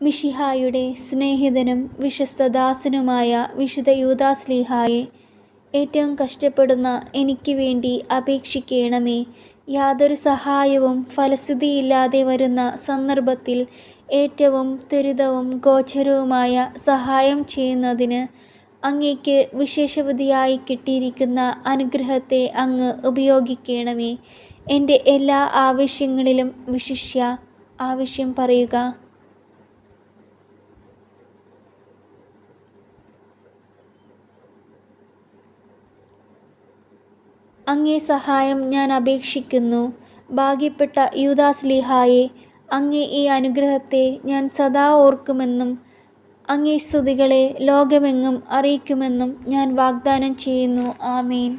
മിശിഹായുടെ സ്നേഹിതനും വിശ്വസ്തദാസനുമായ വിശുദ്ധ യൂദാസ്ലീഹായെ, ഏറ്റവും കഷ്ടപ്പെടുന്ന എനിക്ക് വേണ്ടി അപേക്ഷിക്കണമേ. യാതൊരു സഹായവും ഫലസിദ്ധിയില്ലാതെ വരുന്ന സന്ദർഭത്തിൽ ഏറ്റവും ത്വരിതവും ഗോചരവുമായ സഹായം ചെയ്യുന്നതിന് അങ്ങേക്ക് വിശേഷവതിയായി കിട്ടിയിരിക്കുന്ന അനുഗ്രഹത്തെ അങ്ങ് ഉപയോഗിക്കണമേ. എൻ്റെ എല്ലാ ആവശ്യങ്ങളിലും വിശിഷ്യ ആവശ്യം പറയുക. അങ്ങേ സഹായം ഞാൻ അപേക്ഷിക്കുന്നു. ഭാഗ്യപ്പെട്ട യൂദാസ്ലീഹായെ, അങ്ങേ ഈ അനുഗ്രഹത്തെ ഞാൻ സദാ ഓർക്കുമെന്നും അങ്ങേ സ്തുതികളെ ലോകമെങ്ങും അറിയിക്കുമെന്നും ഞാൻ വാഗ്ദാനം ചെയ്യുന്നു. ആമേൻ.